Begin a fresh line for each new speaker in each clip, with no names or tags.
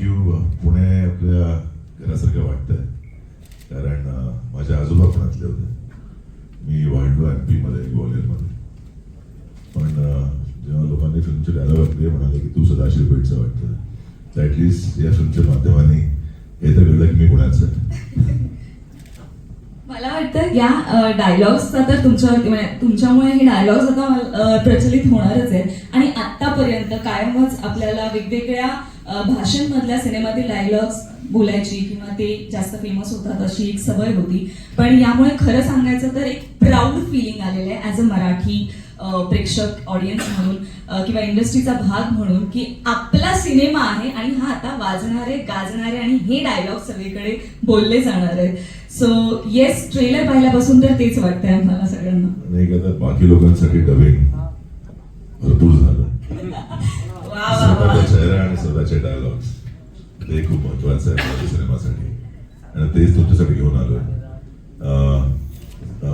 Thank you. Pune आपल्या घरासारखं वाटतंय, कारण माझ्या आजोबा पुण्यातले होते. मी वाढलो MP मध्ये, ग्वाल्हेरमध्ये. पण जेव्हा लोकांनी फिल्मचे डायलॉग ऐकले, म्हणाले की तू सदाशिव पेठचं वाटतं. तर ॲटलिस्ट या फिल्मच्या माध्यमाने हे तर कळलं की मी पुण्याचं आहे.
मला वाटतं या डायलॉग्सचा तर तुमच्यामुळे हे डायलॉग्स आता प्रचलित होणारच आहे. आणि आतापर्यंत कायमच आपल्याला वेगवेगळ्या भाषांमधल्या सिनेमातील डायलॉग्स बोलायची किंवा ते जास्त फेमस होतात अशी एक सवय होती. पण यामुळे खरं सांगायचं तर एक प्राऊड फिलिंग आलेलं आहे ॲज अ मराठी प्रेक्षक, ऑडियन्स म्हणून किंवा इंडस्ट्रीचा भाग म्हणून, की आपला सिनेमा आहे आणि हा आता वाजणारे, गाजणारे आणि हे डायलॉग सगळीकडे बोलले जाणार आहेत. सो येस, ट्रेलर पाहिल्यापासून तर तेच वाटतंय आम्हाला सगळ्यांना.
नाही का, बाकी लोकांसाठी डबिंग भरपूर झालं. स्वतःचा चेहरा आणि स्वतःचे डायलॉग्स ते खूप महत्वाचं आहे माझ्या सिनेमासाठी, आणि तेच तुमच्यासाठी घेऊन आलोय.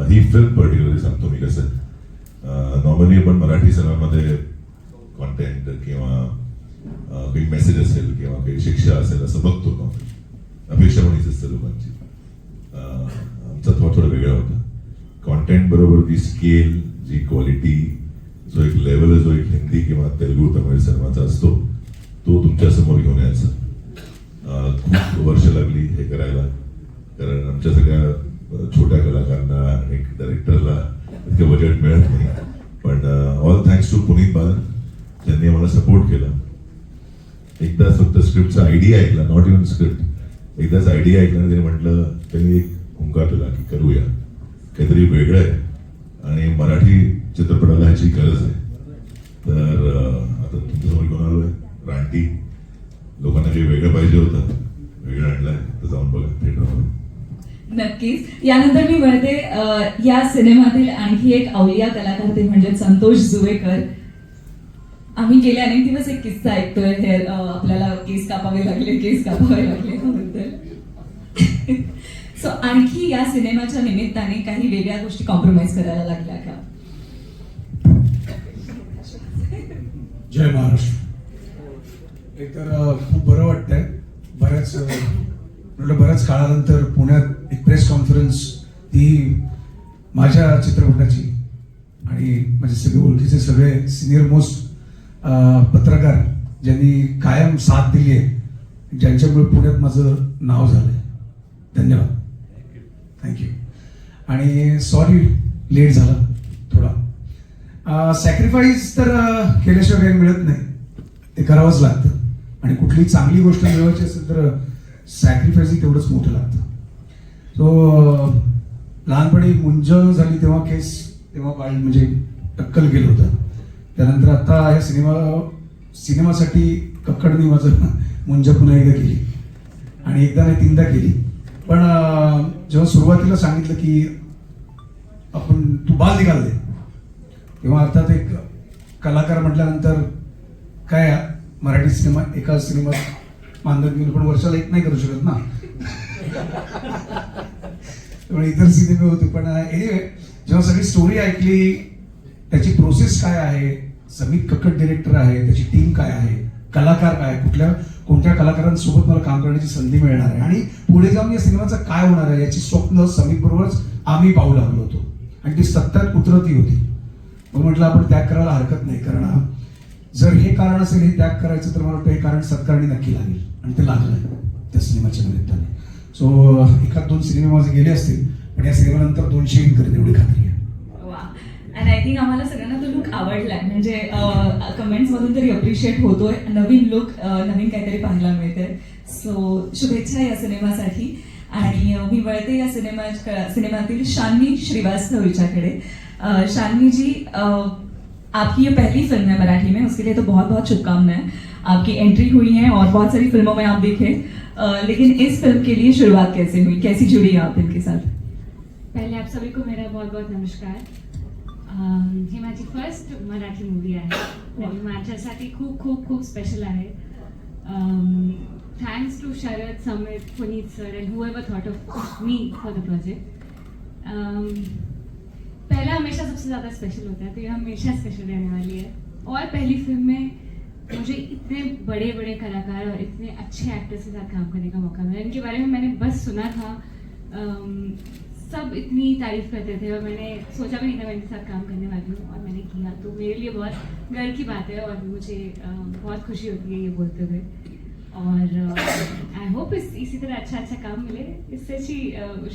ही फिल्म पर्टिक्युलरली सांगतो मी कसं. नॉर्मली आपण मराठी सिनेमामध्ये कॉन्टेंट किंवा काही मेसेज असेल किंवा काही शिक्षा असेल असं बघतो नॉर्मली. अपेक्षा पण हीच असते लोकांची. आमचा थोडा वेगळा होता. कॉन्टेंट बरोबर ती स्केल, जी क्वालिटी, जो एक लेवल, जो एक हिंदी किंवा तेलुगू तमिळ सिनेमाचा असतो, तो तुमच्या समोर घेऊन यायचा. खूप वर्ष लागली हे करायला, कारण आमच्या सगळ्या छोट्या कलाकारांना, एक डायरेक्टरला इतकं बजेट मिळत नाही. पण all thanks to Puneet Balan, ज्यांनी आम्हाला सपोर्ट केला. एकदाच फक्त स्क्रिप्टचा आयडिया ऐकला, नॉट इव्हन स्क्रिप्ट, एकदाच आयडिया ऐकला आणि त्यांनी म्हटलं, त्यांनी एक हुंकार दिला की करूया, काहीतरी वेगळं आहे आणि मराठी चित्रपटाला ह्याची गरज आहे. तर आता तुमच्यासमोर घेऊन आलोय रानटी. लोकांना काही वेगळं पाहिजे होतं, वेगळं आणलंय, तर जाऊन बघा थिएटरमध्ये.
नक्कीच. यानंतर मी म्हणते या सिनेमातील आणखी एक अवलिया कलाकार ते म्हणजे संतोष जुवेकर. आम्ही गेले अनेक दिवस एक किस्सा ऐकतोय, हे आपल्याला केस कापावे लागले याबद्दल. सो आणखी या सिनेमाच्या निमित्ताने काही वेगळ्या गोष्टी कॉम्प्रोमाइज करायला लागल्या का?
जय महाराष्ट्र. एकतर खूप बरं वाटतंय. बऱ्याच काळानंतर पुण्यात एक प्रेस कॉन्फरन्स, ती माझ्या चित्रपटाची, आणि माझे सगळे ओळखीचे सगळे सिनियर मोस्ट पत्रकार ज्यांनी कायम साथ दिली आहे, ज्यांच्यामुळे पुण्यात माझं नाव झालंय. धन्यवाद, थँक्यू. आणि सॉरी लेट झाला थोडा. सॅक्रिफाईस तर केल्याशिवाय काही मिळत नाही, ते करावंच लागतं. आणि कुठली चांगली गोष्ट मिळवायची असेल तर सॅक्रिफाईसही तेवढंच मोठं लागतं. सो लहानपणी मुंज झाली तेव्हा म्हणजे टक्कल केलं होतं. त्यानंतर आता या सिनेमासाठी कक्कडनी माझं मुंज पुन्हा एकदा केली, आणि एकदा नाही 3दा केली. पण जेव्हा सुरुवातीला सांगितलं की तू बाल निघाल दे, तेव्हा अर्थात एक कलाकार म्हटल्यानंतर काय, मराठी सिनेमा एका सिनेमात मानधन घेऊन पण वर्षाला एक नाही करू शकत ना. त्यामुळे इतर सिनेमे होते. पण एनिवे, जेव्हा सगळी स्टोरी ऐकली, त्याची प्रोसेस काय आहे, समीत कक्कड डिरेक्टर आहे, त्याची टीम काय आहे, कलाकार काय, कोणत्या कलाकारांसोबत मला काम करण्याची संधी मिळणार आहे, आणि पुढे जाऊन या सिनेमाचं काय होणार आहे याची स्वप्न समीत बरोबरच आम्ही पाहू लागलो होतो. आणि ती सत्यात उतरती होती. मग म्हटलं आपण त्याग करायला हरकत नाही, कारण जर हे कारण असेल हे त्याग करायचं, तर मला वाटतं हे कारण सत्कारणी नक्की लागेल, आणि ते लागलंय त्या सिनेमाच्या निमित्ताने. सो 1-2 सिनेमे माझे गेले असतील, पण या सिनेमानंतर 200 करेल एवढी खात्री आहे.
आणि आय थिंक आम्हाला सगळ्यांना तो लुक आवडलाय, म्हणजे कमेंट्स मधून तरी अप्रिशिएट होतोय. नवीन लुक, नवीन काहीतरी पाहायला मिळतंय. सो शुभेच्छा या सिनेमासाठी. आणि मी वळते या सिनेमातील शान्वी श्रीवास्तव हिच्याकडे. शान्वी जी, आपकी ये पहली फिल्म है मराठी में, उसके लिए तो बहुत बहुत शुभकामनाएं. आपकी एंट्री हुई है और बहुत सारी फिल्मों में आप देखे, लेकिन इस फिल्म के लिए शुरुआत कैसे हुई, कैसी जुड़ी आप इनके साथ?
पहले आप सभी को मेरा बहुत बहुत नमस्कार. ही माझी फर्स्ट मराठी मूवी आहे आणि माझ्यासाठी खूप खूप खूप स्पेशल आहे. Thanks to Sharad, Samit, Puneet sir and whoever thought of me for the project. पहला हमेशा सबसे ज़्यादा स्पेशल होता है, तो ये हमेशा स्पेशल रहने वाली है. और पहली फिल्म में मुझे इतने बड़े बड़े कलाकार और इतने अच्छे एक्टर्स के साथ काम करने का मौका मिला। इनके बारे में मैंने बस सुना था, सब इतनी तारीफ करते थे और मैंने सोचा भी नहीं था मैं इनके साथ काम करने वाली हूँ, और मैंने किया, तो मेरे लिए बहुत गर्व की बात है और मुझे बहुत खुशी होती है ये बोलते हुए। और आई होप इसी तरह अच्छा काम मिले, इससे अच्छी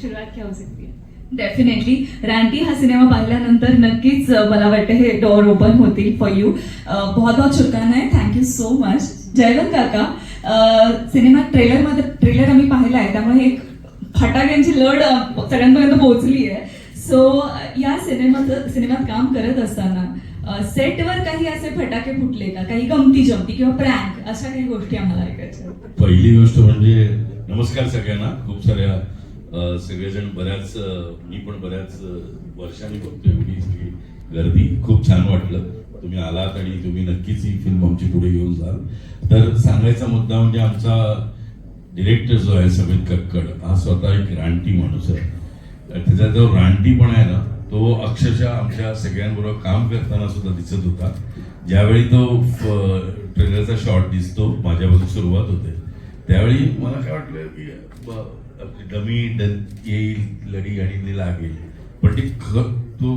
शुरुआत क्या हो सकती है।
डेफिनेटली रॅन्टी हा सिनेमा पाहिल्यानंतर नक्कीच मला वाटतं हे डोअर ओपन होतील फॉर यू. बहुत बहुत शुभकामनाएं. Thank you so much. जयवंत काका, सिनेमा ट्रेलर आम्ही पाहिला आहे, त्यामुळे एक फटाक्यांची लढ सगळ्यांपर्यंत पोहोचली आहे. सो या सिनेमात काम करत असताना सेटवर काही असे फटाके फुटले का, काही गमती जमती किंवा प्रँक, अशा काही गोष्टी आम्हाला ऐकायच्या आहेत.
पहिली गोष्ट म्हणजे नमस्कार सगळ्यांना. खूप साऱ्या सगळेजण मी पण बऱ्याच वर्षांनी बघतोय एवढी सगळी गर्दी. खूप छान वाटलं तुम्ही आलात आणि तुम्ही नक्कीच ही फिल्म आमची पुढे घेऊन जाल. तर सांगायचा मुद्दा म्हणजे आमचा डिरेक्टर जो आहे समीत कक्कड हा स्वतः एक रानटी माणूस आहे. त्याचा जो रानटीपणा आहे ना, तो अक्षरशः आमच्या सगळ्यांबरोबर काम करताना सुद्धा दिसत होता. ज्यावेळी तो ट्रेलरचा शॉट दिसतो, माझ्यापासून सुरुवात होते, त्यावेळी मला काय वाटलं की डमी येईल, लढी आणि लागेल, पण तो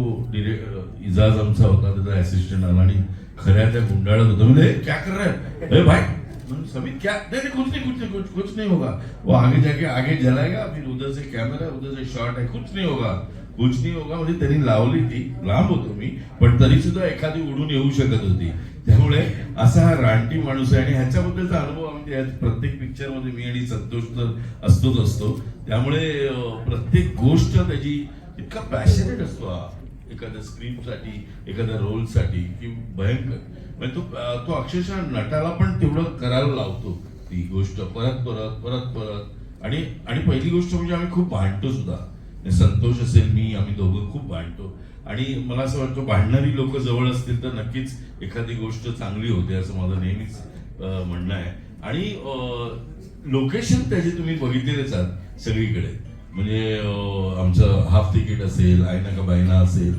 इजाज आमचा होता, त्याचा असिस्टंट आला आणि खऱ्या त्या गुंडाळत होता. म्हणजे क्या कर रहा है भाई, सभी क्या, नहीं कुछ नहीं होगा, वो आगे जाके आगे जलाएगा, फिर उधर से कैमरा, उधर से शॉट है, कुछ नहीं होगा. म्हणजे त्यांनी लावली ती, लांब होतो मी, पण तरी सुद्धा एखादी उडून येऊ शकत होती. त्यामुळे असा हा रानटी माणूस आहे आणि ह्याच्याबद्दलचा अनुभव म्हणजे प्रत्येक पिक्चर मध्ये मी आणि संतोष तर असतो. त्यामुळे प्रत्येक गोष्ट त्याची इतका पॅशनेट असतो हा, एखाद्या स्क्रीनसाठी, एखाद्या रोलसाठी, की भयंकर. म्हणजे तो अक्षरशः नटाला पण तेवढं करायला लावतो ती गोष्ट परत परत परत परत. आणि पहिली गोष्ट म्हणजे आम्ही खूप भांडतो सुद्धा. संतोष असेल, मी, आम्ही दोघं खूप भांडतो. आणि मला असं वाटतं भांडणारी लोक जवळ असतील तर नक्कीच एखादी गोष्ट चांगली होते, असं माझं नेहमीच म्हणणं आहे. आणि लोकेशन त्याचे तुम्ही बघितलेलेच आहात सगळीकडे. म्हणजे आमचं हाफ तिकीट असेल, आयना का बायना असेल,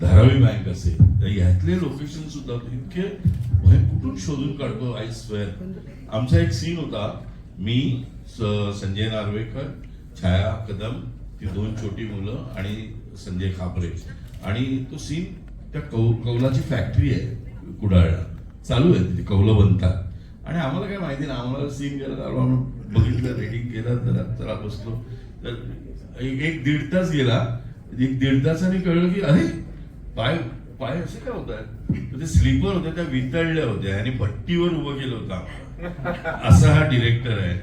धारावी बँक असेल, तर ह्यातले लोकेशन सुद्धा इतके कुठून शोधून काढतो. I swear. आमचा एक सीन होता, मी, संजय नार्वेकर, छाया कदम, ती 2 छोटी मुलं आणि संजय खापरे, आणि तो सीन त्या कौलाची फॅक्टरी आहे कुडाळला, चालू आहे, तिथे कौलं बनतात. आणि आम्हाला काय माहिती ना, आम्हाला सीन गेला, बघितलं, रेडिंग केलं, जरा बसलो, तर एक दीड तास गेला. 1-1.5 तासाने कळलं की अरे पाय असे काय होत आहेत. ते स्लीपर होते, त्या वितळल्या होत्या आणि भट्टीवर उभं केलं होतं आम्हाला. असा हा डिरेक्टर आहे.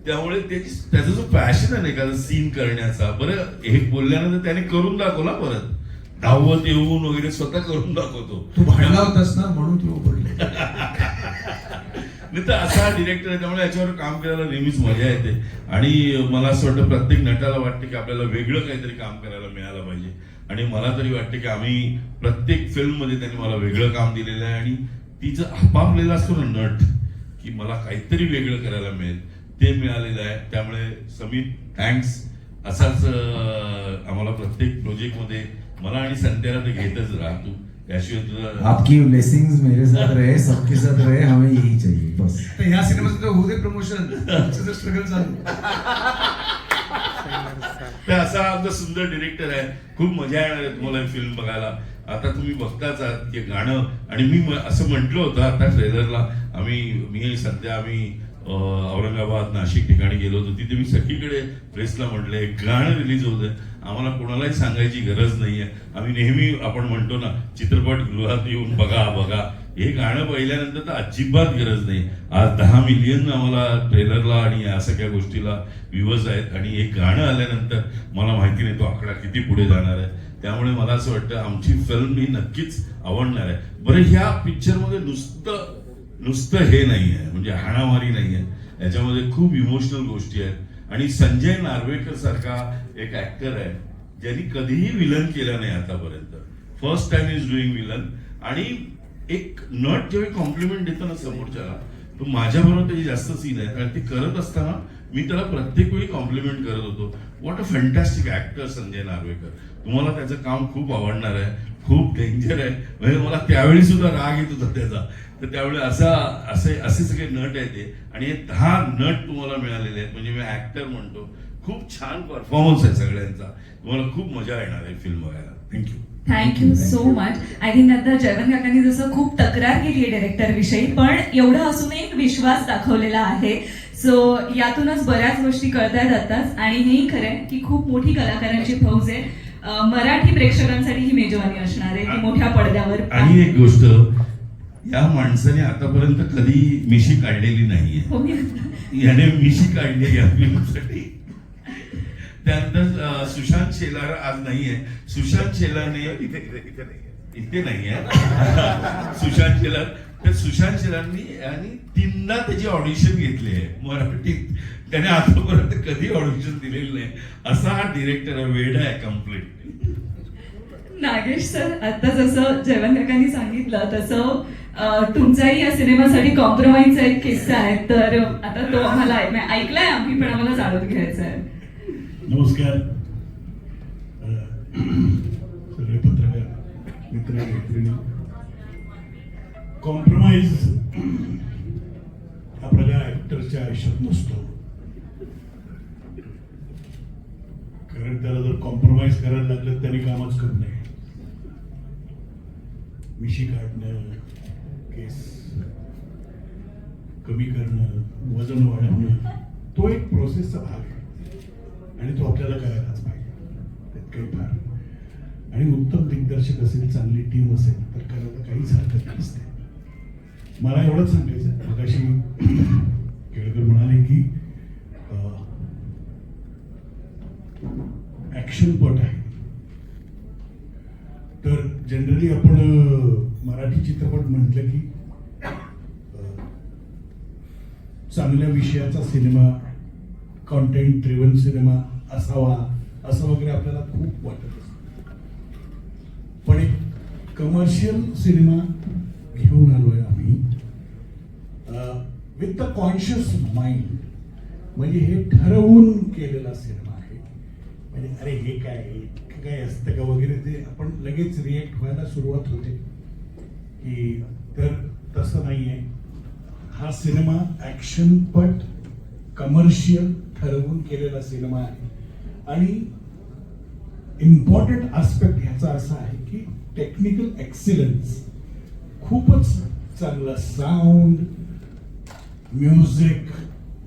त्यामुळे त्याचा जो पॅशन आहे ना एखादा सीन करण्याचा, बरं हे बोलल्यानंतर त्याने करून दाखवला, परत धावत येऊन वगैरे स्वतः करून दाखवतो.
तू भांडला होतास ना, म्हणून तू पडले.
नाही तर असा डिरेक्टर आहे, त्यामुळे याच्यावर काम करायला नेहमीच मजा येते. आणि मला असं वाटतं प्रत्येक नटाला वाटतं की आपल्याला वेगळं काहीतरी काम करायला मिळालं पाहिजे. आणि मला तरी वाटतं की आम्ही प्रत्येक फिल्म मध्ये त्यांनी मला वेगळं काम दिलेलं आहे. आणि तिचं आपापलेला असतो ना नट, की मला काहीतरी वेगळं करायला मिळेल, ते मिळालेलं आहे. त्यामुळे समीत थँक्स. असाच आम्हाला प्रत्येक प्रोजेक्ट मध्ये मला आणि संत्याला तर घेतच राहा तू. त्याशिवाय तुला
आपकी ब्लेसिंग्स मेरे साथ रहे, सबके साथ रहे, हमें यही चाहिए बस.
तर ह्या सिनेमाचं तर होऊ दे प्रमोशन, स्ट्रगल चालू.
तर असा आमचा सुंदर डिरेक्टर आहे. खूप मजा येणार आहे तुम्हाला फिल्म बघायला. आता तुम्ही बघताच आहात की गाणं, आणि मी असं म्हटलं होतं आता ट्रेलरला, मी सध्या आम्ही औरंगाबाद, नाशिक ठिकाणी गेलो होतो, तिथे मी सगळीकडे प्रेसला म्हटलंय गाणं रिलीज होतंय, आम्हाला कोणालाही सांगायची गरज नाहीये. आम्ही नेहमी आपण म्हणतो ना, चित्रपटगृहात येऊन बघा, हे गाणं पाहिल्यानंतर तर अजिबात गरज नाही. आज 10 मिलियन आम्हाला ट्रेलरला आणि या सगळ्या गोष्टीला व्ह्यूज आहेत, आणि हे गाणं आल्यानंतर मला माहिती नाही तो आकडा किती पुढे जाणार आहे. त्यामुळे मला असं वाटतं आमची फिल्म ही नक्कीच आवडणार आहे. बरं, ह्या पिक्चरमध्ये नुसतं हे नाही आहे, म्हणजे हाणामारी नाही आहे, याच्यामध्ये खूप इमोशनल गोष्टी आहेत. आणि संजय नार्वेकर सारखा एक ऍक्टर आहे ज्यांनी कधीही विलन केलं नाही आतापर्यंत. First time is doing villain. आणि एक नट जेव्हा कॉम्प्लिमेंट देतो ना समोरच्याला, तो माझ्याबरोबर त्याचे जास्त सीन आहेत आणि ते करत असताना मी त्याला प्रत्येक वेळी कॉम्प्लिमेंट करत होतो. What a fantastic actor Sanjay Narvekar. तुम्हाला त्याचं काम खूप आवडणार आहे, खूप डेंजर आहे. म्हणजे मला त्यावेळी सुद्धा राग येत होता त्याचा. तर त्यावेळी असे सगळे नट आहेत ते, आणि हे 10 नट तुम्हाला मिळालेले आहेत. म्हणजे मी ऍक्टर म्हणतो, खूप छान परफॉर्मन्स आहे सगळ्यांचा. तुम्हाला खूप मजा येणार आहे फिल्म बघायला. Thank you.
Thank you so much. I think आता जयवंत काकांनी जसं खूप तक्रार केली आहे डायरेक्टर विषयी, पण एवढं असूनही एक विश्वास दाखवलेला आहे. सो यातूनच बऱ्याच गोष्टी कळतायत आताच. आणि हेही खरंय की खूप मोठी कलाकारांची फौज आहे. मराठी प्रेक्षकांसाठी ही मेजवानी असणार आहे ती मोठ्या पडद्यावर.
आणि एक गोष्ट, या माणसाने आतापर्यंत कधी मिशी काढलेली नाहीये.
हो, मी
याने मिशी काढली या फिल्मसाठी. त्यानंतर सुशांत शेलार आज नाहीये. सुशांत शेलारने इथे नाहीये सुशांत शेलार. तर सुशांत शेलारनी आणि 3दा त्याची ऑडिशन घेतली आहे मराठीत. त्याने आतापर्यंत कधी ऑडिशन दिलेलं नाही. असा हा डिरेक्टर आहे, वेडा आहे कम्प्लीट.
नागेश सर, आता जसं जयवंत काकांनी सांगितलं तसं तुमचाही या सिनेमासाठी कॉम्प्रोमाइजचा एक किस्सा आहे. तर आता तो आम्हाला ऐकलाय आम्ही, पण आम्हाला जाणून घ्यायचा आहे.
नमस्कार सगळे पत्रकार मित्र मैत्रिणी. कॉम्प्रोमाइज हा प्रकार ऍक्टरच्या आयुष्यात नसतो. कारण त्याला जर कॉम्प्रोमाइज करायला लागलं त्याने कामच करू नये. मिशी काढणं, केस कमी करणं, वजन वाढवणं, तो एक प्रोसेसचा भाग आहे आणि तो आपल्याला करायलाच पाहिजे. त्यात काही फार आणि उत्तम दिग्दर्शक असेल, चांगली टीम असेल तर करायला काहीच हरकत नसते. मला एवढंच सांगायचं, मगाशी केळकर म्हणाले की ऍक्शनपट आहे. तर जनरली आपण मराठी चित्रपट म्हटलं की चांगल्या विषयाचा सिनेमा, कॉन्टेंट ड्रिव्हन सिनेमा असावा असं वगैरे आपल्याला खूप वाटत असतं. पण एक कमर्शियल सिनेमा घेऊन आलोय आम्ही विथ द कॉन्शियस माइंड. म्हणजे हे ठरवून केलेला सिनेमा आहे. म्हणजे अरे हे काय असतं का वगैरे ते आपण लगेच रिएक्ट व्हायला सुरुवात होते की, तर तसं नाहीये. हा सिनेमा ऍक्शनपट कमर्शियल ठरवून केलेला सिनेमा आहे. आणि इम्पॉर्टंट आस्पेक्ट ह्याचा असा आहे की टेक्निकल एक्सिलन्स खूपच चांगला. साऊंड, म्युझिक,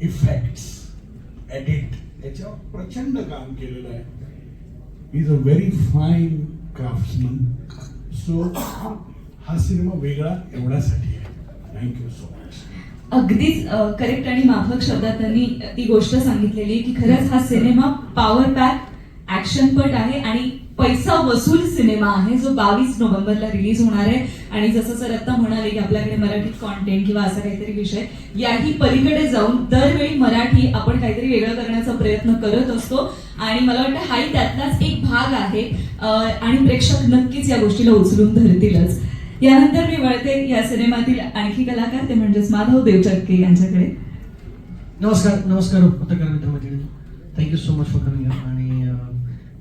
इफेक्ट्स, एडिट याच्यावर प्रचंड काम केलेलं आहे. Is a very fine craftsman. So हा सिनेमा वेगळा एवढ्यासाठी आहे. Thank you so much.
अगदीच करेक्ट आणि माफक शब्दात त्यांनी ती गोष्ट सांगितलेली की खरंच हा सिनेमा पॉवर पॅक ऍक्शनपट आहे आणि पैसा वसूल सिनेमा आहे जो 22 नोव्हेंबरला रिलीज होणार आहे. आणि जसं सर आता म्हणाले की आपल्याकडे मराठीत कॉन्टेंट किंवा असा काहीतरी विषय, याही पलीकडे जाऊन दरवेळी मराठी आपण काहीतरी वेगळं करण्याचा प्रयत्न करत असतो. आणि मला वाटतं हाही त्यातलाच एक भाग आहे. आणि प्रेक्षक नक्कीच या गोष्टीला उचलून धरतीलच. यानंतर मी वळते या सिनेमातील आणखी कलाकार, ते म्हणजेच माधव देवचक्के यांच्याकडे.
नमस्कार पत्रकार मित्रमैत्रिणी. Thank you so much for coming. आणि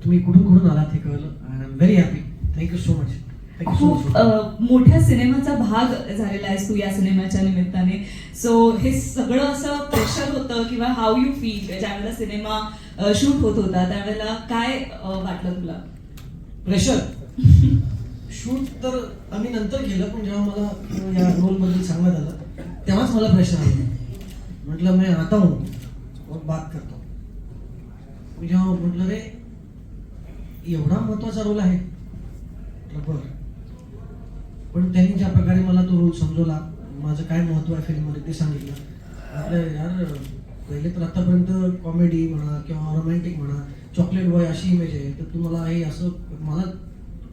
तुम्ही कुठून आलात हे कळलं. I am very happy. Thank you so much.
खूप मोठ्या सिनेमाचा भाग झालेला आहेस तू या सिनेमाच्या निमित्ताने. सो हे सगळं असं प्रेशर होतं किंवा हाऊ यू फील ज्यावेळेला सिनेमा शूट होत होता त्यावेळेला काय वाटलं तुला?
प्रेशर शूट तर आम्ही नंतर केलं, पण जेव्हा मला या रोलबद्दल सांगण्यात आलं तेव्हाच मला प्रेशर आलं. म्हटलं मी आता हूँ और बात करतो. मी जेव्हा म्हटलं रे एवढा महत्वाचा रोल आहे बरं, पण त्यांनी ज्या प्रकारे मला तो रोल समजवला, माझं काय महत्व आहे फिल्ममध्ये ते सांगितलं. म्हटलं यार पहिले तर आतापर्यंत कॉमेडी म्हणा किंवा रोमॅन्टिक म्हणा, चॉकलेट बॉय अशी इमेज आहे, तर तुम्हाला हे असं मला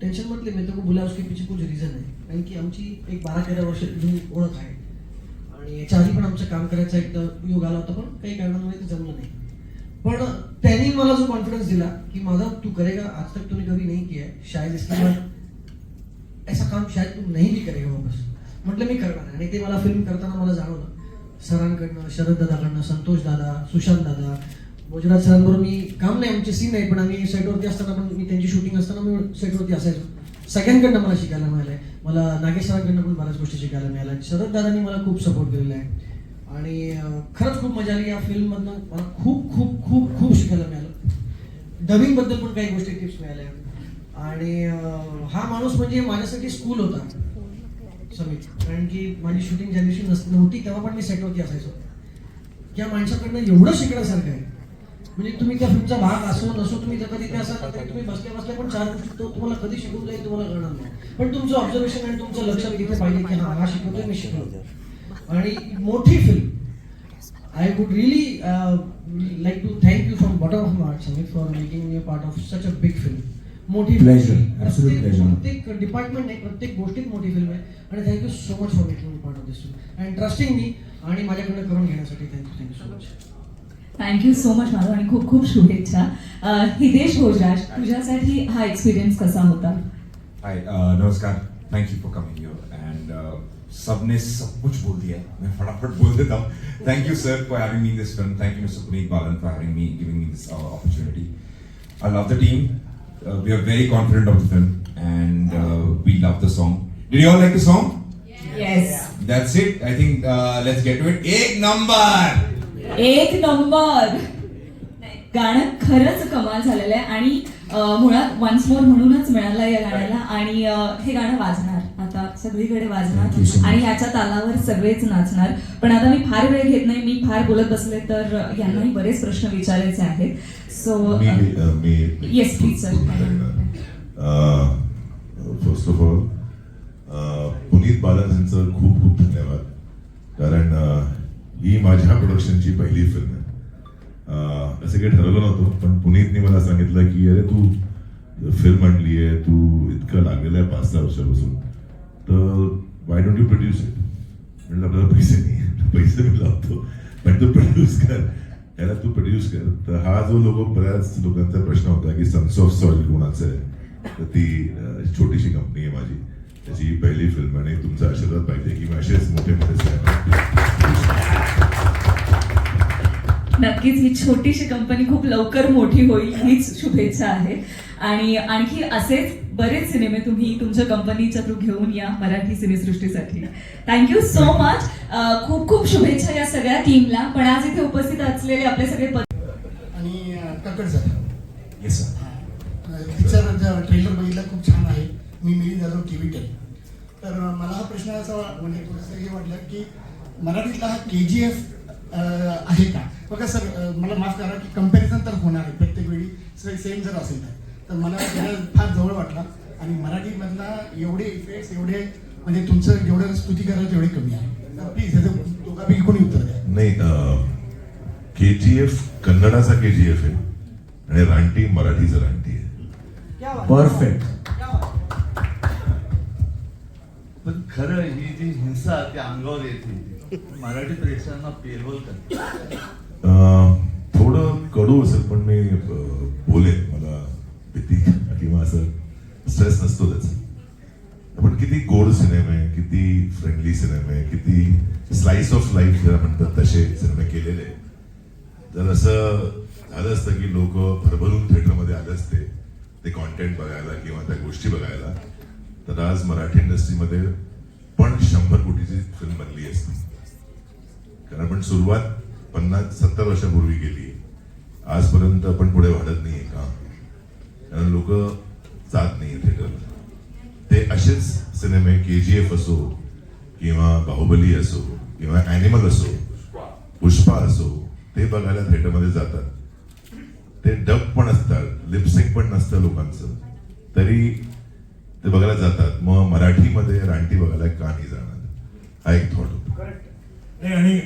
टेन्शन म्हटले मी तो बोला उसके पीछे कुछ रिझन आहे. कारण की आमची एक 12-13 वर्ष जुनी ओळख आहे आणि याच्या आधी पण आमचं काम करायचा एकदा योग आला होता, पण काही कारणामुळे ते जमलं नाही. पण त्यांनी मला जो कॉन्फिडन्स दिला की माझा तू करेगा, आज तक तूने कभी नहीं किया है, शायद इसके बाद ऐसा काम शायद तू नहीं भी करेगा वापस. म्हटलं मी करणार. आणि ते मला फिल्म करताना मला जाणवलं सरांकडनं, शरद दादाकडनं, संतोष दादा, सुशांत दादा, गुजरात सरांबरोबर मी काम नाही, आमचे सीन नाही, पण आम्ही सेटवरती असताना पण मी त्यांची शूटिंग असताना मी सेटवरती असायचो. सगळ्यांकडनं मला शिकायला मिळालं आहे. मला नागेश सरांकडनं पण बऱ्याच गोष्टी शिकायला मिळाल्या. शरद दादांनी मला खूप सपोर्ट केलेला आहे आणि खरंच खूप मजा आली. या फिल्ममधनं मला खूप खूप खूप खूप शिकायला मिळालं. डबिंगबद्दल पण काही गोष्टी टिप्स मिळाल्या आणि हा माणूस म्हणजे माझ्यासाठी स्कूल होता समित, कारण की माझी शूटिंग ज्या दिवशी नव्हती तेव्हा पण मी सेटवरती असायचो. या माणसाकडनं एवढं शिकण्यासारखं आहे, म्हणजे तुम्ही त्या फिल्मचा भाग असो नसो, तुम्ही जर कधी ते असाल तर तुम्ही बसल्या बसल्या पण 4 गोष्टी तो तुम्हाला कधी शिकून जाईल तुम्हाला कळणार नाही, पण तुमचं ऑब्झर्वेशन आणि तुमचं लक्ष इथे पाहिजे की हा शिकवतोय, मी शिकवतो. आणि मोठी film, I would really like to thank you from bottom of my heart Samit for making me a part of such a big film. मोठी
Pleasure, absolute pleasure.
प्रत्येक डिपार्टमेंट नाही, प्रत्येक गोष्टीत मोठी फिल्म आहे आणि thank you so much for making me part of this film and trusting me आणि माझ्याकडनं करून घेण्यासाठी thank you so much.
Thank you so much Madhav आणि खूप खूप शुभेच्छा. हिदेश भोजराज, तुझ्यासाठी हा एक्सपिरियंस कसा होता?
हाय नमस्कार, thank you for coming here end सबने सब कुछ बोल दिया, मैं फटाफट बोल देता हूँ. Thank you sir for having me in this film. Thank you mister Puneet Balan for having me, giving me this opportunity. I love the team. We are very confident of the film and we love the song. Did you all like the song?
Yes,
That's it. I think let's get to it. एक number.
एक number. गाणं खरंच कमाल झालेलं आहे आणि मुळात once more म्हणूनच मिळालं या गाण्याला आणि हे गाणं वाजणार आता सगळीकडे
Thank you so
वाजणार
much.
आणि याच्या तालावर सगळेच नाचणार. पण आता मी फार वेळ घेत नाही, मी फार बोलत बसले तर यांनाही बरेच प्रश्न विचारायचे आहेत. So Yes, please, sir.
First of all Puneet Balan यांचं खूप खूप धन्यवाद, कारण ही माझ्या प्रोडक्शनची पहिली फिल्म आहे. असं काही ठरवलं नव्हतं, पण पुनीतने मला सांगितलं की अरे तू फिल्म आणली आहे, तू इतकं लागलेलं आहे 5-6 वर्षापासून, तर why don't you produce it. म्हटलं आपल्याला पैसे नाही, पैसे मी लावतो, पण तू प्रोड्यूस कर, याला तू प्रोड्यूस कर. तर हा जो बऱ्याच लोकांचा प्रश्न होता की सन्स ऑफ सॉइल कोणाचं आहे, तर ती छोटीशी कंपनी आहे माझी, त्याची पहिली फिल्म आणि तुमचा आशीर्वाद पाहिजे की मी असेच मोठे
नक्कीच ही छोटीशी कंपनी खूप लवकर मोठी होईल हीच शुभेच्छा आहे आणि आणखी असेच बरेच सिनेमे तुम्ही तुमच्या कंपनीच्या थ्रू घेऊन या मराठी सिनेसृष्टीसाठी. Thank you so much. खूप खूप शुभेच्छा या सगळ्या टीमला. पण आज इथे उपस्थित असलेले आपले सगळे
आणि Kakkad sir,
Yes sir.
Picture trailer बघितला, खूप छान आहे. मी मिली जाधव TV 10. तर मला हा प्रश्न असा म्हणजे थोडंसं हे वाटलं की मराठीतला हा KGF आहे का? बघा सर, मला माफ करा की कंपॅरिझन तर होणार आहे प्रत्येक वेळी सेम जर असेल तर मला त्याला फार जवळ वाटला आणि मराठीमधला एवढे इफेक्ट्स एवढे म्हणजे तुमचं जेवढं स्तुती कराल तेवढे कमी आहे. प्लीज ह्याचं दोघांपैकी कोणी उत्तर द्या.
नाही, KGF कन्नडाचा KGF आहे आणि रानटी मराठीचं रानटी आहे.
परफेक्ट.
पण खरं ही जी हिंसा त्या अंगावर येते मराठी प्रेक्षकांना पेलवल करते.
थोडं कडू असेल, पण मी बोलेन, मला भीती किंवा असं स्ट्रेस नसतो त्याचा. पण किती गोड सिनेमे, किती फ्रेंडली सिनेमे, किती स्लाइस ऑफ लाईफ ज्याला म्हणतात तसे सिनेमे केलेले. जर असं झालं असतं की लोक भरभरून थिएटरमध्ये आले असते ते कॉन्टेंट बघायला किंवा त्या गोष्टी बघायला, तर आज मराठी इंडस्ट्रीमध्ये पण 100 कोटीची फिल्म बनली असती. कारण आपण सुरुवात 50-70 वर्षापूर्वी केली, आजपर्यंत आपण पुढे वाढत नाहीये का? कारण लोक जात नाही थिएटरला. ते असेच सिनेमे KGF असो किंवा बाहुबली असो किंवा ॲनिमल असो, पुष्पा असो, ते बघायला थिएटरमध्ये जातात. ते डब पण असतात, लिपसिंग पण नसतं लोकांचं, तरी ते बघायला जातात. मग मराठीमध्ये रानटी बघायला का नाही जाणार? हा एक थॉट होता.
नाही, आणि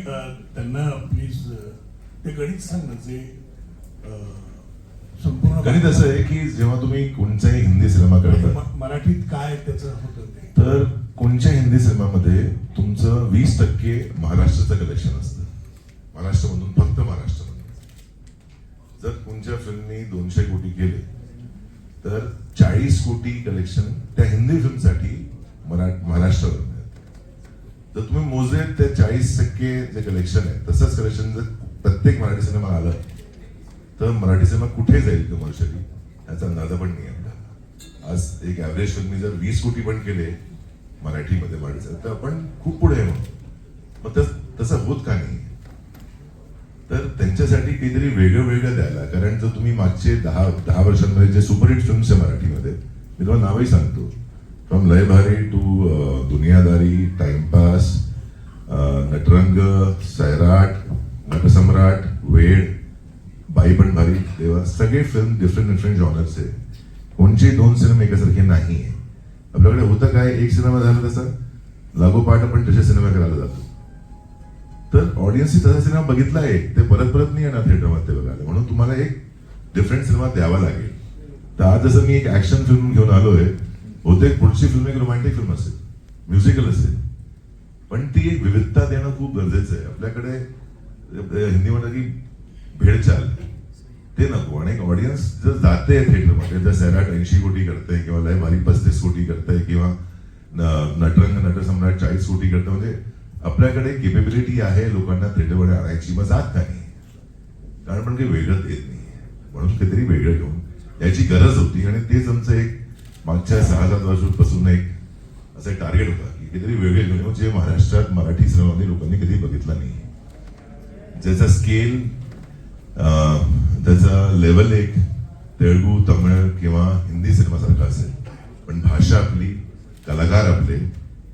त्यांना प्लीज ते गणित सांग ना, जे संपूर्ण
गणित असं आहे की जेव्हा तुम्ही कोणताही हिंदी सिनेमा करता,
मराठीत काय त्याचं होतं ते,
तर कोणत्या हिंदी सिनेमामध्ये तुमचं 20% महाराष्ट्राचं कलेक्शन असतं. महाराष्ट्रामधून, फक्त महाराष्ट्रामधून. जर तुमच्या फिल्मनी 200 कोटी केले तर 40 कोटी कलेक्शन त्या हिंदी फिल्मसाठी महाराष्ट्रावर मिळतं. जर तुम्ही मोजले ते 40% जे कलेक्शन आहे तसंच कलेक्शन जर प्रत्येक मराठी सिनेमा आला तर मराठी सिनेमा कुठे जाईल कमर्शियली याचा अंदाजा पण नाही आपल्याला. आज एक ऍव्हरेज फिल्म जर 20 कोटी पण केले मराठीमध्ये वाढायचं तर आपण खूप पुढे आहे मग तसं होत का नाही. तर त्यांच्यासाठी काहीतरी वेगळं द्यायला, कारण जर तुम्ही मागचे 10 वर्षांमध्ये जे सुपरहिट फिल्म्स आहे मराठीमध्ये मी तुम्हाला नावही सांगतो, फ्रॉम लयभारी टू दुनियादारी, टाइमपास, नटरंग, सैराट, नटसम्राट, वेड, बाई पण भारी, देवा, सगळे फिल्म डिफरंट जॉनर्स आहे. कोणचे 2 सिनेमे एकासारखे नाही आहे. आपल्याकडे होतं काय, एक सिनेमा झाला तसा लागोपाठ आपण तसे सिनेमा करायला जातो. तर ऑडियन्सने तसा सिनेमा बघितला आहे ते परत नाही येणार थिएटरमध्ये बघायला, म्हणून तुम्हाला एक डिफरंट सिनेमा द्यावा लागेल. तर आज जसं मी एक ऍक्शन फिल्म घेऊन आलोय, बहुतेक पुढची फिल्म एक रोमॅन्टिक फिल्म असेल, म्युझिकल असेल, पण ती एक विविधता देणं खूप गरजेचं आहे. आपल्याकडे हिंदी म्हणतात की भेडचाल, ते नको. आणि एक ऑडियन्स जर जाते थिएटरमध्ये, जर सैराट 80 कोटी करते किंवा लय भारी 35 कोटी करते किंवा नटरंग नटसम्राट 40 कोटी करते, म्हणजे आपल्याकडे केपेबिलिटी आहे लोकांना थिएटरमध्ये आणायची, मग जात नाही कारण आपण काही वेगळं देत नाही. म्हणून काहीतरी वेगळं घेऊन याची गरज होती आणि तेच आमचं एक मागच्या 6-7 वर्षांपासून एक असं टार्गेट होता की काहीतरी वेगळे घेऊन येऊ जे महाराष्ट्रात मराठी सिनेमामध्ये लोकांनी कधी बघितलं नाही, ज्याचा स्केल त्याचा लेवल एक तेलुगू, तमिळ किंवा हिंदी सिनेमासारखा असेल, पण भाषा आपली, कलाकार आपले,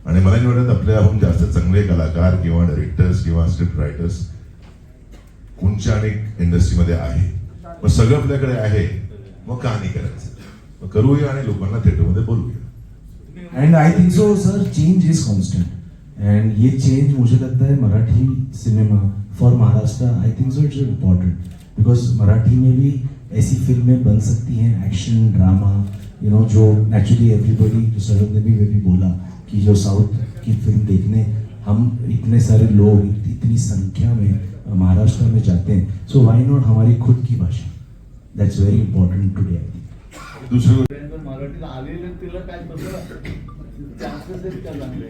आणि मला नाही वाटत आपल्याहून जास्त चांगले कलाकार किंवा डायरेक्टर्स किंवा स्क्रिप्ट रायटर्स कोणच्या अनेक इंडस्ट्रीमध्ये आहे. मग सगळं आपल्याकडे आहे, मग का नाही करायचं, मग करूया आणि लोकांना थिएटरमध्ये बोलूया.
End I think so sir, change is constant, end ये चेंज मुझे लगता है Marathi cinema for Maharashtra, I think so it's important, because Marathi में भी ऐसी फिल्में बन सकती हैं, एक्शन ड्रामा, यू नो, जो नेचुरली एवरीबॉडी, जो सर ने भी बोला कि जो साउथ की फिल्म देखने हम इतने सारे लोग इतनी संख्या में महाराष्ट्र में जाते हैं, सो व्हाई नॉट हमारी खुद की भाषा, that's very important today I think.
दुसरं
मराठीला आलेलं तिला काय चांसेस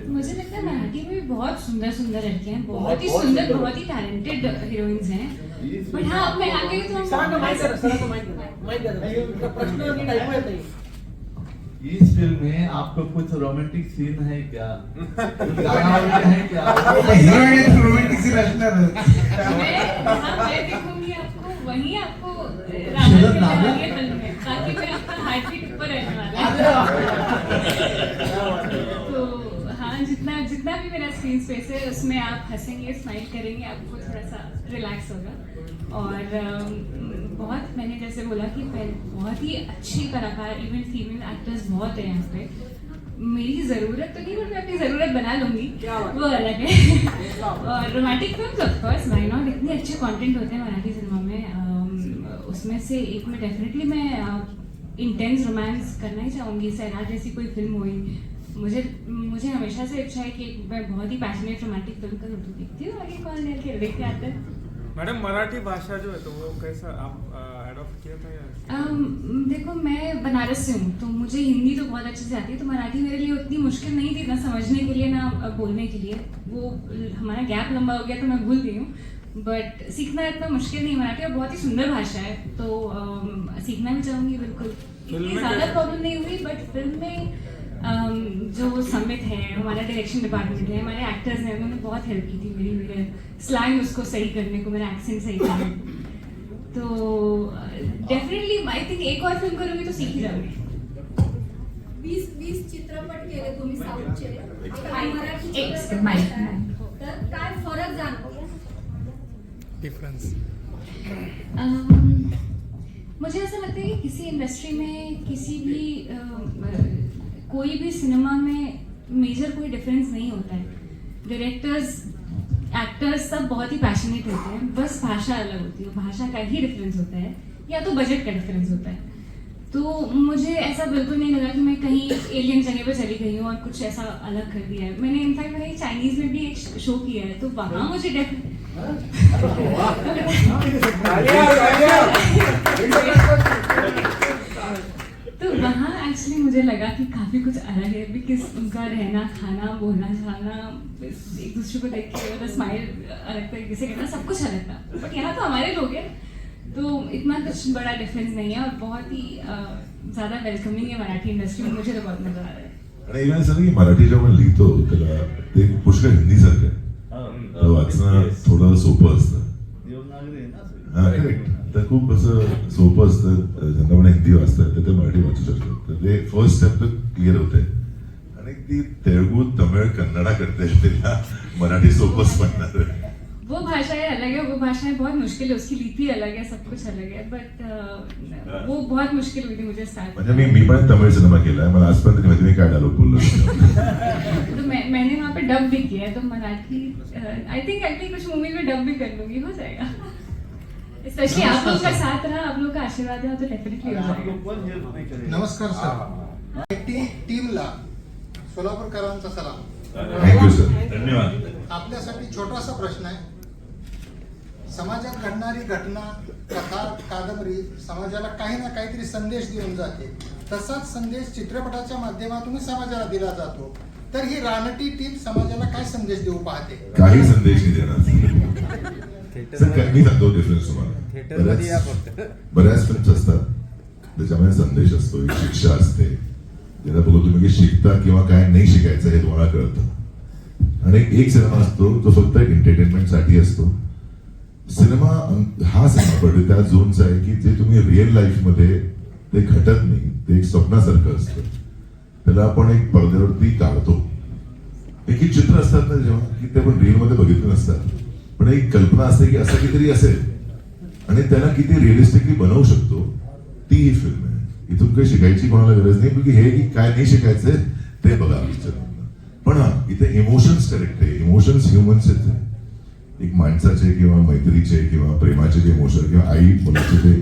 मुझे लगता है मराठी में भी बहुत सुंदर लड़के हैं, बहुत ही सुंदर, बहुत ही टैलेंटेड हीरोइंस हैं. बट हाँ, मैं आगे तो
इस फिल्म में आपको कुछ रोमांटिक सीन है क्या, कुछ गाना वाना है क्या?
हिरोईन रोमॅन्टिक सीन असणार.
मैं दिखूंगी आपको, वही आपको राधा के आगे फिल्म में, ताकि मैं आपका हार्ट बीट ऊपर रहने वाला है. तो हाँ, जितना भी मेरा स्क्रीन स्पेस है उसमें आप हंसेंगे, स्माइल करेंगे, आपको थोड़ा सा रिलैक्स होगा. और बहुत, मैंने जैसे बोला कि बहुत ही अच्छी कलाकार, इवन फीमेल एक्टर्स बहुत हैं यहाँ पे. मेरी ज़रूरत तो नहीं, बट मैं अपनी ज़रूरत बना लूँगी, वो अलग है. और रोमांटिक फिल्म्स ऑफ कोर्स, व्हाई नॉट, इतने अच्छे कंटेंट होते हैं मराठी सिनेमा में. उसमें से एक में डेफिनेटली मैं इंटेंस रोमांस करना ही चाहूँगी. सैराट जैसी कोई फिल्म हुई, मुझे हमेशा से इच्छा है कि मैं बहुत ही पैशनेट रोमांटिक फिल्म का देखती हूँ. आगे कौन देखते आते हैं.
मैडम, मराठी भाषा जो है तो वो कैसा आप एडॉप्ट किया था या?
देखो, मैं बनारस से हूँ, तो मुझे हिंदी तो बहुत अच्छे से आती है, तो मराठी मेरे लिए उतनी मुश्किल नहीं थी, ना समझने के लिए ना बोलने के लिए. वो हमारा गैप लंबा हो गया तो मैं भूल गई हूँ, बट सीखना इतना मुश्किल नहीं. मराठी और बहुत ही सुंदर भाषा है, तो सीखना भी चाहूँगी बिल्कुल. इतनी ज़्यादा प्रॉब्लम नहीं हुई, बट फिल्म में जो समित है, हमारा डायरेक्शन डिपार्टमेंट है, हमारे एक्टर्स हैं, उन्होंने बहुत हेल्प की थी मेरे स्लैंग उसको सही करने को, मेरा एक्सेंट सही करने को. तो डेफिनेटली आई थिंक एक और फिल्म करूँगी तो सीख ही जाऊँगी.
20 चित्रपट केले तुम्ही साऊथचे आणि मराठी तर काय फरक जाणवतो?
डिफरेंस
मुझे ऐसा लगता है कि किसी इंडस्ट्री में, किसी भी कोई भी सिनेमा में मेजर कोई डिफरेंस नहीं होता है. डायरेक्टर्स, एक्टर्स सब बहुत ही पैशनेट होते हैं, बस भाषा अलग होती है. भाषा का ही डिफरेंस होता है, या तो बजट का डिफरेंस होता है. तो मुझे ऐसा बिल्कुल नहीं लगा कि मैं कहीं एलियन जगह पे चली गई हूँ और कुछ ऐसा अलग कर दिया है. मैंने इनफैक्ट मैंने चाइनीज में भी एक शो किया है, तो वहाँ मुझे तो वहाँ एक्चुअली मुझे लगा कि काफ़ी कुछ अलग है, बिकॉज उनका रहना खाना बोलना चालना एक दूसरे को देख के मतलब स्माइल अलग तरीके से करना सब कुछ अलग था. बट यहाँ तो हमारे लोग हैं तो इतना कुछ बड़ा डिफरेंस नहीं है और बहुत ही ज़्यादा वेलकमिंग है मराठी इंडस्ट्री में. मुझे तो बहुत मजा आ रहा है.
आणि इव्हन असं की मराठी जेव्हा लिहितो त्याला ते पुष्कळ हिंदीसारखं आहे. वाचणं थोडं सोपं असतं.
देवनागरी आहे ना
हा करेक्ट. तर खूप असं सोपं असतं. ज्यांना पण हिंदी वाचतात तर ते मराठी वाचू शकतात. तर ते फर्स्ट स्टेप तर क्लिअर होते. आणि ती तेलुगू तमिळ कन्नडा करते तिला मराठी सोपंच पडणार आहे.
वो भाषाएं अलग है, वो भाषाएं बहुत मुश्किल है, उसकी लिपि अलग है, सब कुछ अलग है. बट वो बहुत मुश्किल हुई थी मुझे स्टार्ट.
म्हणजे मी पण तमिळ सिनेमा केलाय. मला आजपर्यंत माहिती नाही काय डायलॉग बोललो.
तो मैंने वहाँ पे डब भी किया है, तो मराठी आई थिंक अगली कुछ मूवी में डब भी कर लूंगी, हो जाएगा. स्पेशली आप लोग का साथ रहा, आप लोग का आशीर्वाद रहा तो डेफिनेटली हो
आप
जाएगा.
लोग पण हेल्प नाही करेल.
नमस्कार सर. टीमला सोलापूरकरांचा सलाम.
Thank you sir.
धन्यवाद.
आपल्यासाठी छोटासा प्रश्न आहे. समाजात घडणारी घटना कथा कादंबरी समाजाला काही ना काहीतरी संदेश देऊन जाते. तसाच संदेश चित्रपटाच्या माध्यमातून समाजाला दिला जातो. तर ही रानटी टीम समाजाला काय संदेश देऊ पाहते?
काही संदेश नाही देणार. सर मी सांगतो डिफरन्स तुम्हाला. बऱ्याच फिल्म्स असतात त्याच्यामध्ये संदेश असतो, एक शिक्षा असते. ज्याला बघू तुम्ही की शिकता किंवा काय नाही शिकायचं हे तुम्हाला कळतं. आणि एक सिनेमा असतो तो फक्त एंटरटेनमेंट साठी असतो. सिनेमा हा सिनेमा पडतो त्या झोनचा आहे की जे तुम्ही रिअल लाईफ मध्ये ते घटत नाही. ते एक स्वप्नासारखं असतं. त्याला आपण एक पडद्यावरती काढतो. एक एक चित्र असतात ना जेव्हा की ते आपण रिअल मध्ये बघितलं नसतात. पण एक कल्पना असते की असं कितीतरी असेल आणि त्याला किती रिअलिस्टिकली बनवू शकतो. ती ही फिल्म आहे. इथून काही शिकायची कोणाला गरज नाही की हे की काय नाही शिकायचंय ते बघा पिक्चर. पण हा इथे इमोशन्स करेक्ट आहे. इमोशन्स ह्युमन्स आहेत. एक माणसाचे किंवा मैत्रीचे किंवा प्रेमाचे जे इमोशन किंवा आई मुलाचे जे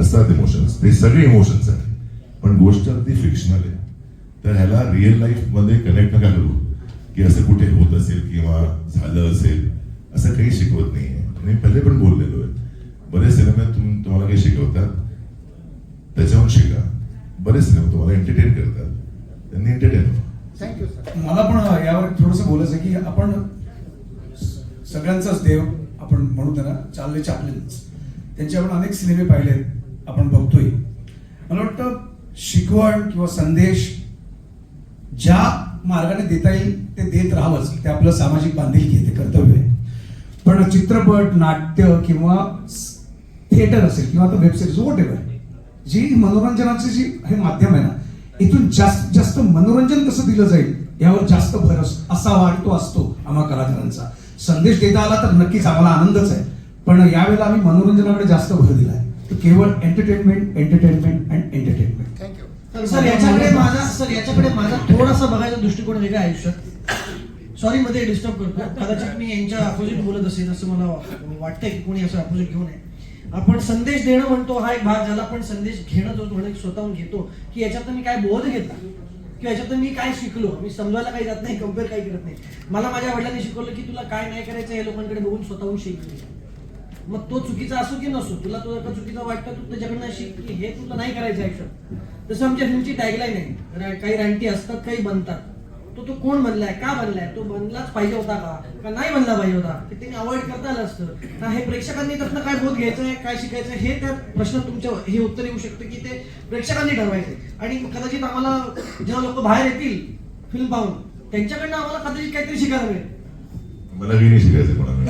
असतात इमोशन्स ते सगळे इमोशन्स आहेत. पण गोष्ट अगदी फिक्शनल आहे. तर ह्याला रिअल लाईफ मध्ये कनेक्ट नका करू की असं कुठे होत असेल किंवा झालं असेल असं काही शिकवत नाहीये. मी पहिले पण बोललेलो आहे. बरेच सिनेमे तुम्हाला काही शिकवतात त्याच्यावर शिका. बरेच सिनेमे तुम्हाला एंटरटेन करतात त्यांनी एंटरटेन व्हा.
Thank you sir.
मला पण यावर थोडंसं बोलायचं की आपण सगळ्यांचाच देव आपण म्हणू त्यांना चार्ली चॅप्लिन त्यांचे आपण अनेक सिनेमे पाहिलेत आपण बघतोय. मला वाटतं शिकवण किंवा संदेश ज्या मार्गाने देता येईल ते देत राहावंच. ते आपलं सामाजिक बांधिलकी आहे, ते कर्तव्य आहे. पण चित्रपट नाट्य किंवा थिएटर असेल किंवा आता वेब सिरीज वॉट एव्हर जी मनोरंजनाचे जी हे माध्यम आहे ना इथून जास्त जास्त मनोरंजन कसं दिलं जाईल यावर जास्त भर असावा तो असतो आम्हा कलाकारांचा. संदेश देता आला तर नक्कीच आम्हाला आनंदच आहे. पण यावेळेला आम्ही मनोरंजनाकडे जास्त भर दिला आहे. तर केवळ entertainment entertainment and entertainment.
Thank you.
Sir याच्याकडे माझा थोडासा बघायचा दृष्टिकोन वेगळा आहे आयुष्यात. सॉरी मध्ये डिस्टर्ब करतो. कदाचित मी यांच्या अपोजिट बोलत असेल असं मला वाटतंय की कोणी असं अपोजिट घेऊ नये. आपण संदेश देणं म्हणतो हा एक भाग झाला. पण संदेश घेणं जो म्हणून स्वतःहून घेतो की याच्यात मी काय बोध घेतला किंवा याच्यात मी काय शिकलो. मी समजायला काही जात नाही, कम्पेअर काही करत नाही. मला माझ्या वडिलांनी शिकवलं की तुला काय नाही करायचं हे लोकांकडे बघून स्वतःहून शिकले. मग तो चुकीचा असो की नसो तुला तो जर चुकीचा वाटतं तू त्याच्याकडनं शिक की हे तुला नाही करायचं आयुष्यात. तसं आमच्या फिल्मची टॅगलाईन आहे. काही रानटी असतात काही बनतात. तो कोण बनलाय का बनलाय तो बनलाच पाहिजे होता का नाही बनला पाहिजे होता ते त्यांनी अवॉइड करता आलं असतं ना. हे प्रेक्षकांनी त्यातनं काय बोध घ्यायचंय काय शिकायचं हे त्या प्रश्न तुमच्या हे उत्तर येऊ शकतं की ते प्रेक्षकांनी ठरवायचंय. आणि कदाचित आम्हाला जेव्हा लोक बाहेर येतील फिल्म पाहून त्यांच्याकडनं आम्हाला कदाचित काहीतरी शिकायला मिळेल.
मला काही नाही शिकायचं कोणाला.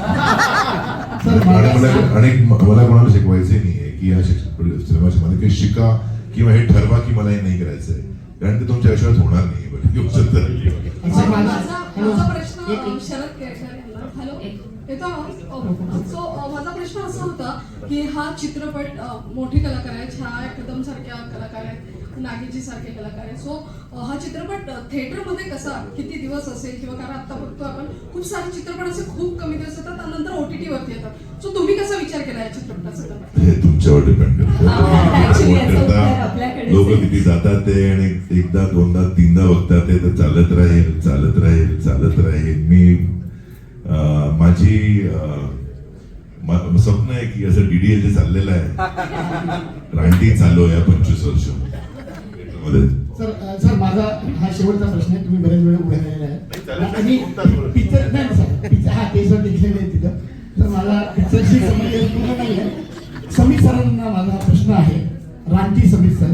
मला कोणाला शिकवायचे नाहीये की या सिनेमाच्या मध्ये काही शिका किंवा हे ठरवा की मला हे नाही करायचंय. कारण ते तुमच्या आयुष्यात होणार नाही.
माझा प्रश्न शरद केळकर यांना. हॅलो येतो आवाज? सो माझा प्रश्न असा होता की हा चित्रपट मोठी कलाकार आहेत, छाया कदम सारख्या कलाकार आहेत, नागेजी सारखे कलाकार आहेत. सो हा चित्रपट थिएटरमध्ये कसा किती दिवस असेल किंवा कारण आता बघतो आपण खूप सारे चित्रपट असे खूप कमी दिवस येतात आणि नंतर OTT वरती येतात. सो तुम्ही कसा विचार केला या चित्रपटाचा?
हे तुमच्यावर डिपेंड करतं. लोक किती जातात ते आणि एकदा दोनदा तीनदा बघतात ते तर चालत राहील चालत राहील चालत राहील. मी माझी स्वप्न आहे की असं DDL जे चाललेलं आहे रानटी चालू आहे 25 वर्ष मध्ये
सर माझा हा शेवटचा प्रश्न आहे. तुम्ही बरेच वेळ उभे राहिलेले आहे आणि पिक्चर नाही सर पिक्चर हा ते सर लिखलेले आहे तिथं. तर मला पिक्चरशी संबंधित पूर्ण नाही आहे. समीर सरांना माझा प्रश्न आहे, रानटी समीर सर.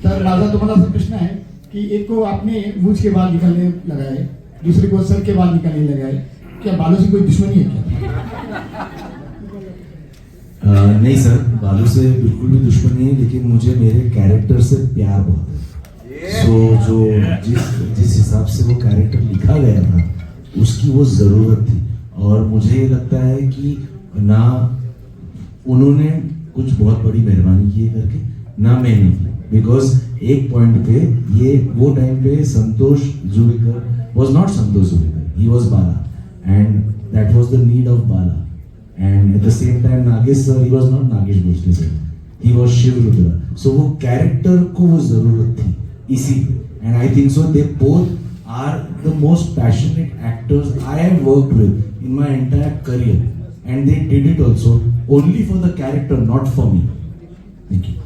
तर माझा तुम्हाला असा प्रश्न है कि एक को आपने मूछ के बाल निकालने लगाए, दूसरे को सर के बाल निकालने लगाए, क्या बालों से कोई दुश्मनी है क्या?
नहीं सर, बालू से बिल्कुल भी दुश्मनी है, लेकिन मुझे मेरे कैरेक्टर से प्यार बहुत है. सो जो जिस हिसाब से वो कैरेक्टर लिखा गया था उसकी वो जरूरत थी. और मुझे ये लगता है कि ना उन्होंने कुछ बहुत बड़ी मेहरबानी की है करके, ना मैंने की. बिकॉज एक पॉइंट पे ये वो टाइम पे Santosh Juvekar was not Santosh Juvekar, he was Bala and that was the need of Bala. And at the same time Nagesh sir, he was not Nagesh Bhosale sir, he was Shiv Rudra. So वो कैरेक्टर को वो जरूरत थी इसीलिए. And I think so they both are the most passionate actors I have worked with in my entire career, and they did it also only for the character, not for me. Thank you.